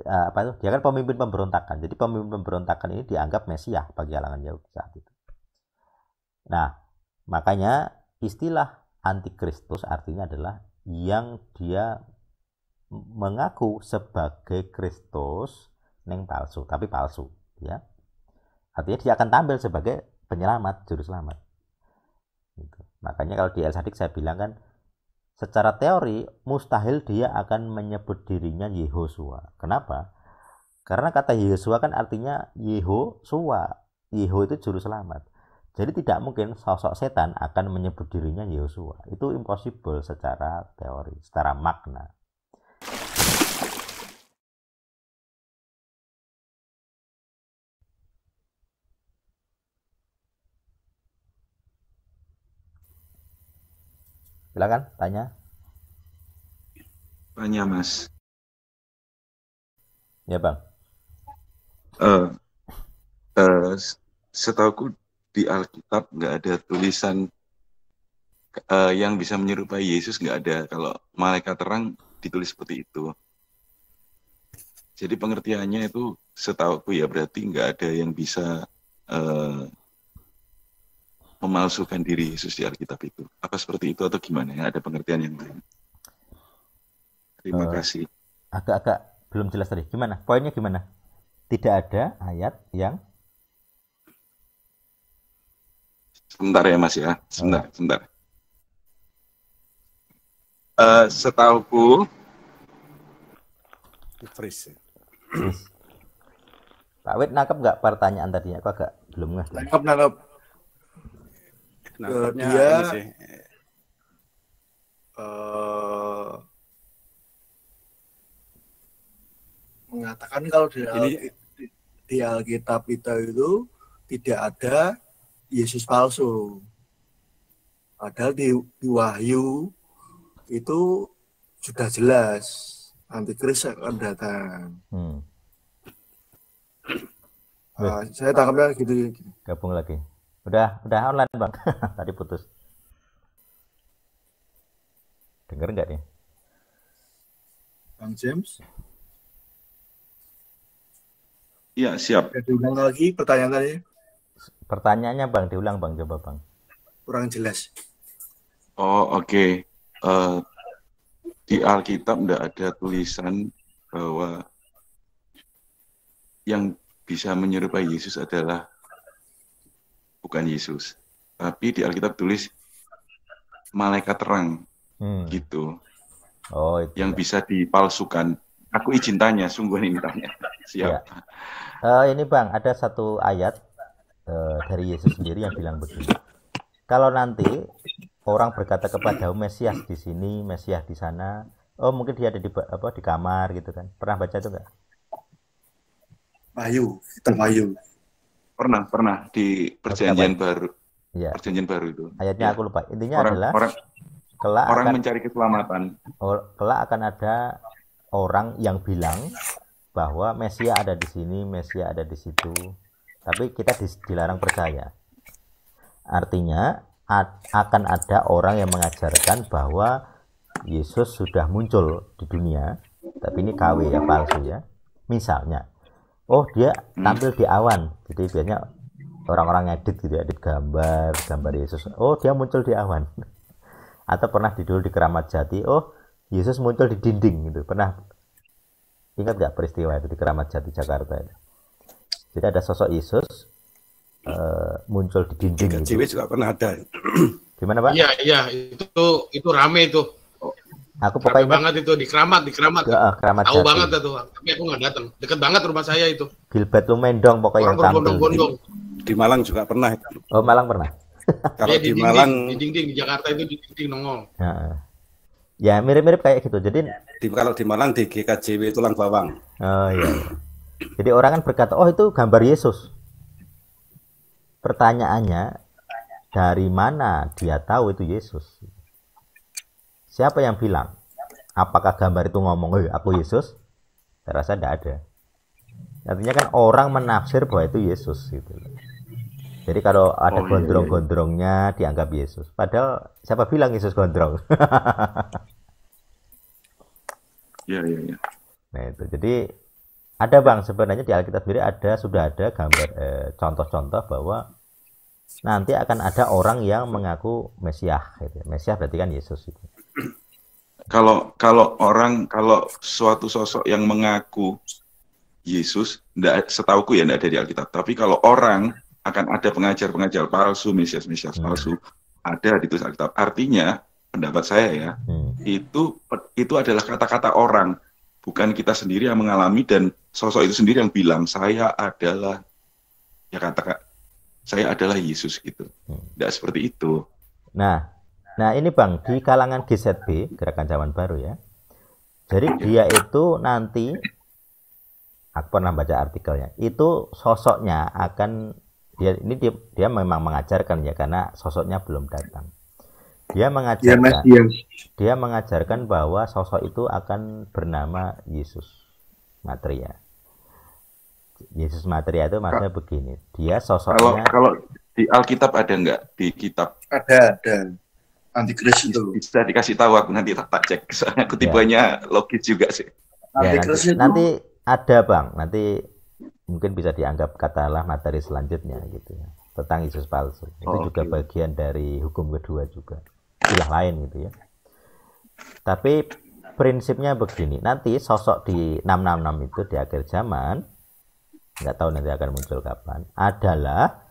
apa itu? Dia kan pemimpin pemberontakan. Jadi pemimpin pemberontakan ini dianggap Mesias bagi kalangan Yahudi saat itu. Nah, makanya istilah antikristus artinya adalah yang dia mengaku sebagai Kristus neng palsu, tapi palsu, ya. Artinya dia akan tampil sebagai penyelamat, juru selamat. Gitu. Makanya kalau di El Sadik saya bilang kan, secara teori mustahil dia akan menyebut dirinya Yehosua. Kenapa? Karena kata Yehosua kan artinya Yehosua. Yeho itu juru selamat. Jadi tidak mungkin sosok setan akan menyebut dirinya Yehosua. Itu impossible secara teori, secara makna. Silakan tanya. Tanya Mas. Ya Bang. Eh, Setahuku di Alkitab nggak ada tulisan yang bisa menyerupai Yesus, nggak ada. Kalau malaikat terang ditulis seperti itu. Jadi pengertiannya itu setahuku ya berarti nggak ada yang bisa memalsukan diri Yesus di Alkitab itu. Apa seperti itu atau gimana ya? Ada pengertian yang lain. Terima kasih. Agak-agak belum jelas tadi. Gimana? Poinnya gimana? Tidak ada ayat yang... Sebentar ya Mas ya. Sebentar. Setahuku Pak Wid nangkep nggak pertanyaan tadinya? Kok agak belum nggak? Nangkep. Dia mengatakan kalau di Alkitab itu tidak ada Yesus palsu. Padahal di Wahyu itu sudah jelas antikris akan datang. Saya tangkapnya gitu. Gabung lagi. Udah online Bang. Tadi putus. Dengar nggak nih? Bang James? Iya, siap. Diulang lagi pertanyaannya. Pertanyaannya Bang, diulang Bang, coba Bang. Kurang jelas. Oh, oke. Di Alkitab tidak ada tulisan bahwa yang bisa menyerupai Yesus adalah bukan Yesus. Tapi di Alkitab tulis malaikat terang. Gitu. Oh, itu yang bisa dipalsukan. Aku izin tanya, sungguh ini tanya. Siap. Ya. Ini Bang, ada satu ayat dari Yesus sendiri yang bilang begini. Kalau nanti orang berkata kepada Mesias di sini, Mesias di sana, oh mungkin dia ada di kamar gitu kan. Pernah baca itu enggak? Kitab Wahyu. Pernah di Perjanjian Baru. Ya. Perjanjian Baru itu. Ayatnya aku lupa. Intinya adalah orang mencari keselamatan. Kelak akan ada orang yang bilang bahwa Mesias ada di sini, Mesias ada di situ. Tapi kita dilarang percaya. Artinya akan ada orang yang mengajarkan bahwa Yesus sudah muncul di dunia, tapi ini KW ya, palsu ya. Misalnya, oh dia tampil di awan. Jadi biasanya orang-orang ngedit gitu, edit gambar Yesus. Oh dia muncul di awan. Atau pernah dulu di Keramat Jati, oh Yesus muncul di dinding gitu. Pernah ingat nggak peristiwa itu di Keramat Jati Jakarta itu? Jadi ada sosok Yesus muncul di dinding gitu. Juga pernah ada. Gimana Pak? Iya itu rame itu. Aku pokoknya banget itu di Keramat. Keramat tahu Jati. banget itu, tapi aku nggak datang. Dekat banget rumah saya itu. Gilbert Lumendong pokoknya yang tampil. Di Malang juga pernah. Oh Malang pernah. Kalau di Malang di dinding di Jakarta itu di dinding nongol. Ya mirip-mirip kayak gitu. Jadi kalau di Malang di GKJW Tulang Bawang. Oh iya. Jadi orang kan berkata, oh itu gambar Yesus. Pertanyaannya, dari mana dia tahu itu Yesus? Siapa yang bilang? Apakah gambar itu ngomong, aku Yesus? Saya rasa tidak ada. Artinya kan orang menafsir bahwa itu Yesus gitu. Jadi kalau ada gondrong-gondrongnya dianggap Yesus. Padahal siapa bilang Yesus gondrong? Iya. Nah itu. Jadi Ada Bang, sebenarnya di Alkitab sendiri sudah ada gambar contoh-contoh bahwa nanti akan ada orang yang mengaku Mesias gitu. Mesias berarti kan Yesus itu. Kalau suatu sosok yang mengaku Yesus, setauku ya enggak ada di Alkitab. Tapi kalau orang akan ada pengajar-pengajar palsu, Mesias palsu, ada di tulis Alkitab. Artinya, pendapat saya ya, itu adalah kata-kata orang, bukan kita sendiri yang mengalami dan sosok itu sendiri yang bilang saya adalah Yesus gitu. Tidak seperti itu. Nah ini Bang, di kalangan GZB, Gerakan Zaman Baru ya. Jadi dia itu nanti, aku pernah baca artikelnya, itu sosoknya akan dia memang mengajarkan ya, karena sosoknya belum datang. Dia mengajarkan bahwa sosok itu akan bernama Yesus Matria. Yesus Matria itu maksudnya begini, dia sosoknya. Kalau di Alkitab ada nggak, di kitab? Ada. Antikris itu. Bisa dikasih tahu, aku nanti tak cek. Soalnya kutipannya logis juga sih. Ya, nanti ada Bang, nanti mungkin bisa dianggap katalah materi selanjutnya gitu ya, tentang Yesus palsu. Itu juga bagian dari hukum kedua juga, istilah lain gitu ya. Tapi prinsipnya begini, nanti sosok di 666 itu di akhir zaman, nggak tahu nanti akan muncul kapan, adalah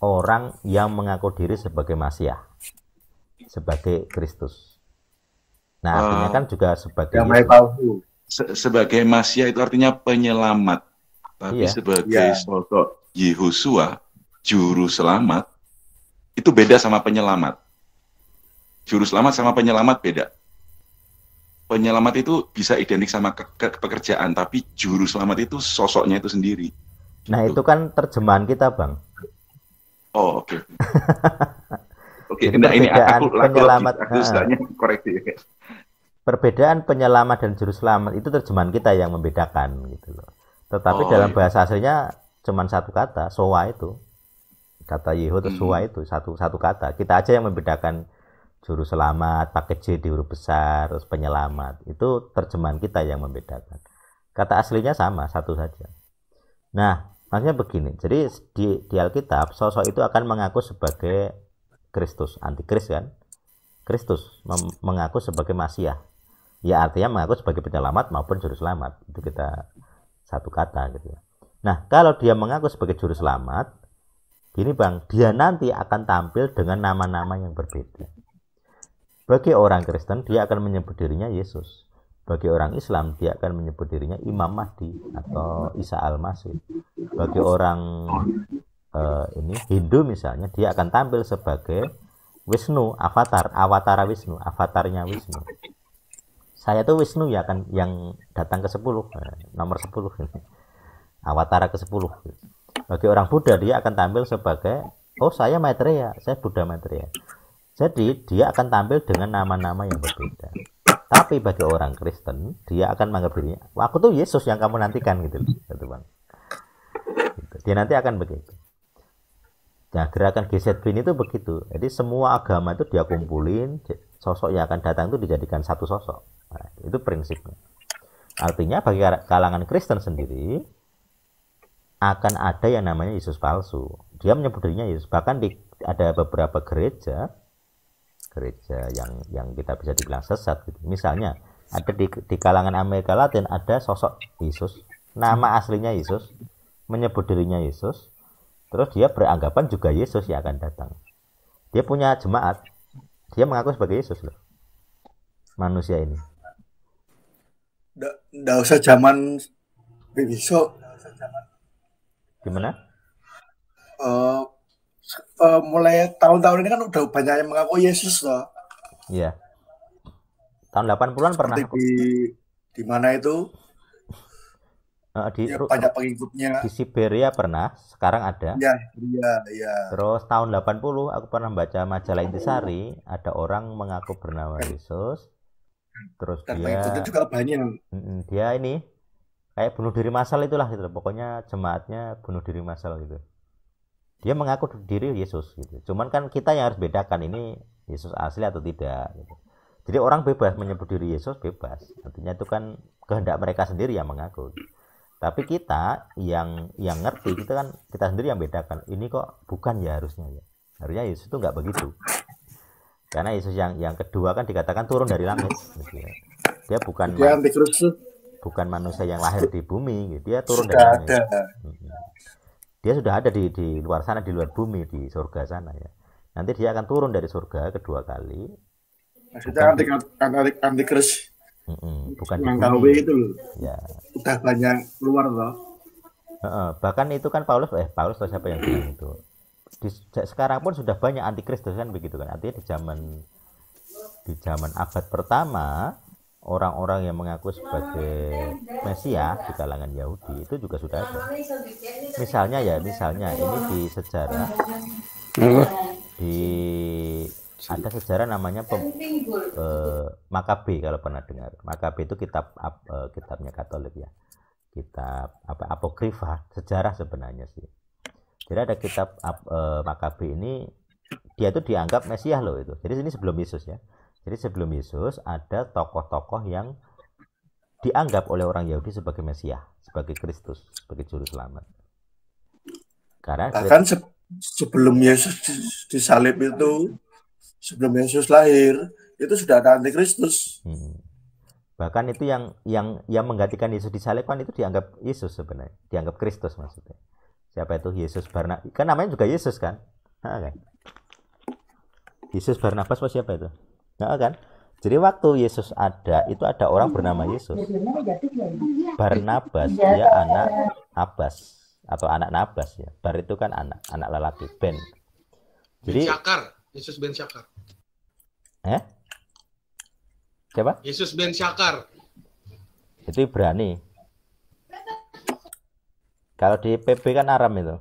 orang yang mengaku diri sebagai Masiah, sebagai Kristus. Nah artinya kan juga sebagai sebagai Masiah itu artinya penyelamat. Tapi sebagai sosok Yehosua, juru selamat, itu beda sama penyelamat. Juru selamat sama penyelamat beda. Penyelamat itu bisa identik sama pekerjaan, tapi juru selamat itu sosoknya itu sendiri. Nah itu kan terjemahan kita Bang. Oh oke. Oke, nah ini aku penyelamat, koreksi. Perbedaan penyelamat dan juru selamat itu terjemahan kita yang membedakan gitu loh. Tetapi dalam bahasa aslinya cuma satu kata, soa itu. Kata Yeho itu soa itu satu kata. Kita aja yang membedakan juru selamat, pakai J di huruf besar, terus penyelamat. Itu terjemahan kita yang membedakan. Kata aslinya sama, satu saja. Nah, maksudnya begini. Jadi di Alkitab sosok itu akan mengaku sebagai Kristus, antikris kan? Kristus mengaku sebagai Masiah. Ya artinya mengaku sebagai penyelamat maupun juru selamat. Itu kita satu kata gitu ya. Nah, kalau dia mengaku sebagai juru selamat, gini Bang, dia nanti akan tampil dengan nama-nama yang berbeda. Bagi orang Kristen, dia akan menyebut dirinya Yesus. Bagi orang Islam, dia akan menyebut dirinya Imam Mahdi atau Isa Al-Masih. Bagi orang Hindu misalnya, dia akan tampil sebagai Wisnu, awatara Wisnu, avatarnya Wisnu. Saya tuh Wisnu ya kan, yang datang ke-10, nomor 10 ini. Awatara ke-10. Bagi orang Buddha dia akan tampil sebagai saya Maitreya, saya Buddha Maitreya. Jadi dia akan tampil dengan nama-nama yang berbeda. Tapi bagi orang Kristen dia akan menganggap dirinya, aku tuh Yesus yang kamu nantikan gitu Bang. Gitu. Dia nanti akan begitu. Nah, gerakan GZB itu begitu. Jadi semua agama itu dia kumpulin, sosok yang akan datang itu dijadikan satu sosok. Nah, itu prinsipnya. Artinya bagi kalangan Kristen sendiri akan ada yang namanya Yesus palsu. Dia menyebut dirinya Yesus. Bahkan ada beberapa gereja yang kita bisa dibilang sesat gitu. Misalnya ada di kalangan Amerika Latin ada sosok Yesus, nama aslinya Yesus, menyebut dirinya Yesus, terus dia beranggapan juga Yesus yang akan datang. Dia punya jemaat, dia mengaku sebagai Yesus loh, manusia ini. Nggak usah zaman besok. Gimana? Mulai tahun-tahun ini kan udah banyak yang mengaku Yesus loh. Iya. Tahun 80-an pernah. Di mana itu? Banyak pengikutnya. Di Siberia pernah, sekarang ada. Iya. Terus tahun 80 aku pernah baca majalah Intisari, ada orang mengaku bernama Yesus. Terus dan dia pengikutnya juga banyak. Dia ini kayak bunuh diri massal itulah gitu. Pokoknya jemaatnya bunuh diri massal gitu. Dia mengaku diri Yesus gitu. Cuman kan kita yang harus bedakan ini Yesus asli atau tidak gitu. Jadi orang bebas menyebut diri Yesus, bebas. Artinya itu kan kehendak mereka sendiri yang mengaku. Tapi kita yang ngerti, kita sendiri yang bedakan. Ini kok bukan ya harusnya ya. Harusnya Yesus itu nggak begitu. Karena Yesus yang kedua kan dikatakan turun dari langit. Gitu ya. Dia bukan manusia yang lahir di bumi. Gitu. Dia turun dari langit. Dia sudah ada di luar sana, di luar bumi, di surga sana ya. Nanti dia akan turun dari surga kedua kali. Maksudnya antikris. Bukan di bumi. Itu ya. Udah banyak keluar loh. Bahkan itu kan Paulus atau siapa yang bilang itu. Sekarang pun sudah banyak antikristus kan begitu kan. Artinya di zaman abad pertama orang-orang yang mengaku sebagai Mesias di kalangan Yahudi itu juga sudah ada. Misalnya ini di sejarah ada sejarah namanya Makabe, kalau pernah dengar. Makabe itu kitabnya Katolik ya. Kitab apokrifa, sejarah sebenarnya sih. Jadi ada kitab Makabe ini, dia itu dianggap Mesias loh itu. Jadi ini sebelum Yesus ya. Jadi sebelum Yesus ada tokoh-tokoh yang dianggap oleh orang Yahudi sebagai Mesias, sebagai Kristus, sebagai juru selamat. Karena bahkan sebelum Yesus disalib itu, sebelum Yesus lahir, itu sudah ada antikristus. Bahkan itu yang menggantikan Yesus disalibkan itu dianggap Yesus sebenarnya, dianggap Kristus maksudnya. Siapa itu? Yesus Barnabas. Kan namanya juga Yesus kan? Kan? Yesus Barnabas siapa itu? Kan? Jadi waktu Yesus ada, itu ada orang bernama Yesus. Barnabas, dia anak Abbas atau anak Nabas ya. Bar itu kan anak lelaki, Ben. Jadi Syakar, Yesus Ben Syakar. Siapa? Yesus Ben Syakar. Itu Ibrani. Kalau di PB kan Aram itu.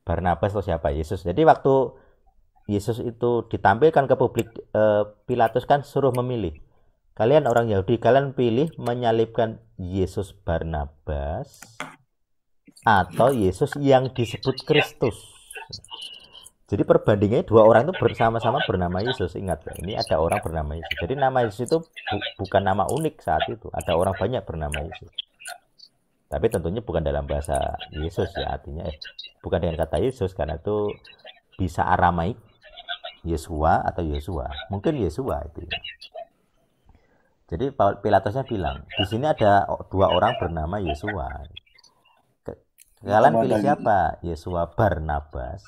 Barnabas atau siapa? Yesus. Jadi waktu Yesus itu ditampilkan ke publik, Pilatus kan suruh memilih. Kalian orang Yahudi, kalian pilih menyalibkan Yesus Barnabas atau Yesus yang disebut Kristus. Jadi perbandingannya dua orang itu bersama-sama bernama Yesus. Ingat ya, ini ada orang bernama Yesus. Jadi nama Yesus itu bukan nama unik saat itu. Ada orang banyak bernama Yesus. Tapi tentunya bukan dalam bahasa Yesus ya, artinya bukan dengan kata Yesus, karena itu bisa Aramaik, Yesua atau Yosua, mungkin Yesua itu ya. Jadi Pilatusnya bilang, di sini ada dua orang bernama Yosua. Kalian pilih siapa? Yesua Barnabas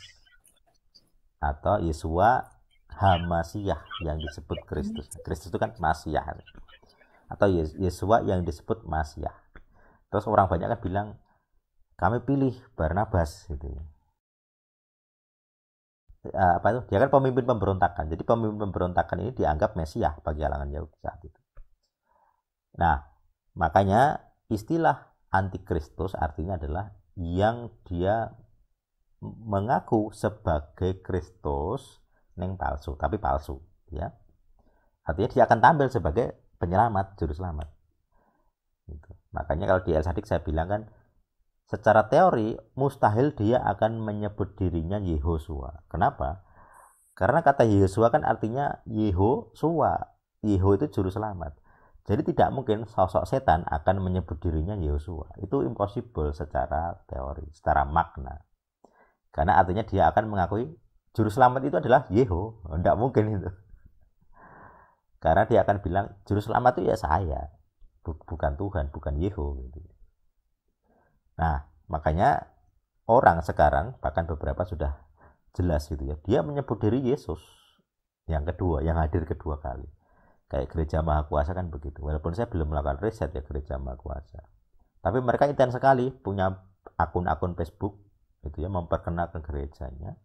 atau Yesua Hamasiah yang disebut Kristus. Kristus itu kan Masiah. Atau Yesua yang disebut Masiah. Terus orang banyak kan bilang, kami pilih Barnabas gitu ya. Apa itu? Dia kan pemimpin pemberontakan. Jadi pemimpin pemberontakan ini dianggap Mesias bagi kalangan Yahudi saat itu. Nah, makanya istilah antikristus artinya adalah yang dia mengaku sebagai Kristus neng palsu, tapi palsu ya. Artinya dia akan tampil sebagai penyelamat, juru selamat. Gitu. Makanya kalau di El Sadik saya bilang kan, secara teori mustahil dia akan menyebut dirinya Yehosua. Kenapa? Karena kata Yehosua kan artinya Yehosua. Yeho itu juru selamat. Jadi tidak mungkin sosok setan akan menyebut dirinya Yehosua. Itu impossible secara teori, secara makna. Karena artinya dia akan mengakui juru selamat itu adalah Yeho. Tidak mungkin itu. Karena dia akan bilang juru selamat itu ya saya. Bukan Tuhan, bukan Yeho gitu. Nah, makanya orang sekarang, bahkan beberapa sudah jelas gitu ya, dia menyebut diri Yesus yang kedua, yang hadir kedua kali. Kayak Gereja Maha Kuasa kan begitu. Walaupun saya belum melakukan riset ya Gereja Maha Kuasa. Tapi mereka intens sekali punya akun-akun Facebook gitu ya, memperkenalkan gerejanya.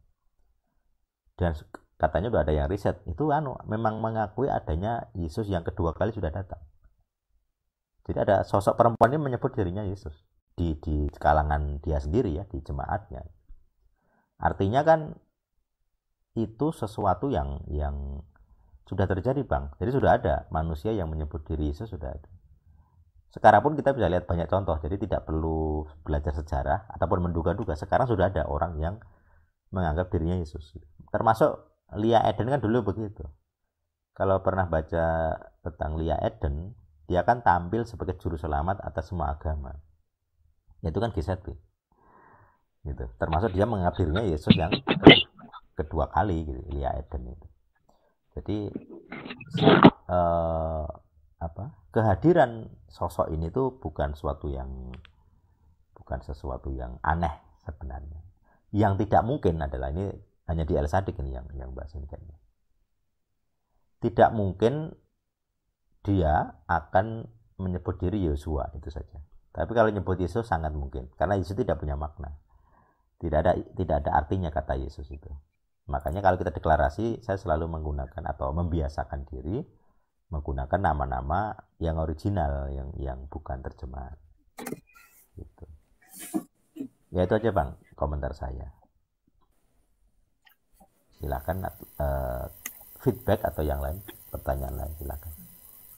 Dan katanya udah ada yang riset, itu memang mengakui adanya Yesus yang kedua kali sudah datang. Jadi ada sosok perempuan ini menyebut dirinya Yesus di kalangan dia sendiri ya, di jemaatnya. Artinya kan itu sesuatu yang sudah terjadi, Bang. Jadi sudah ada manusia yang menyebut diri Yesus, sudah ada. Sekarang pun kita bisa lihat banyak contoh. Jadi tidak perlu belajar sejarah ataupun menduga-duga. Sekarang sudah ada orang yang menganggap dirinya Yesus. Termasuk Lia Eden kan dulu begitu. Kalau pernah baca tentang Lia Eden, dia kan tampil sebagai juru selamat atas semua agama. Itu kan GZB. Gitu. Termasuk dia mengabdinya Yesus yang kedua kali gitu, Lia Eden itu. Jadi kehadiran sosok ini tuh bukan sesuatu yang aneh sebenarnya. Yang tidak mungkin adalah ini hanya di El-Sadik ini yang bahas ini kayaknya. Tidak mungkin dia akan menyebut diri Yosua, itu saja. Tapi kalau menyebut Yesus sangat mungkin, karena Yesus tidak punya makna. Tidak ada artinya kata Yesus itu. Makanya kalau kita deklarasi, saya selalu menggunakan atau membiasakan diri menggunakan nama-nama yang original, yang bukan terjemahan. Gitu. Ya itu aja Bang, komentar saya. Silakan feedback atau yang lain, pertanyaan lain silakan.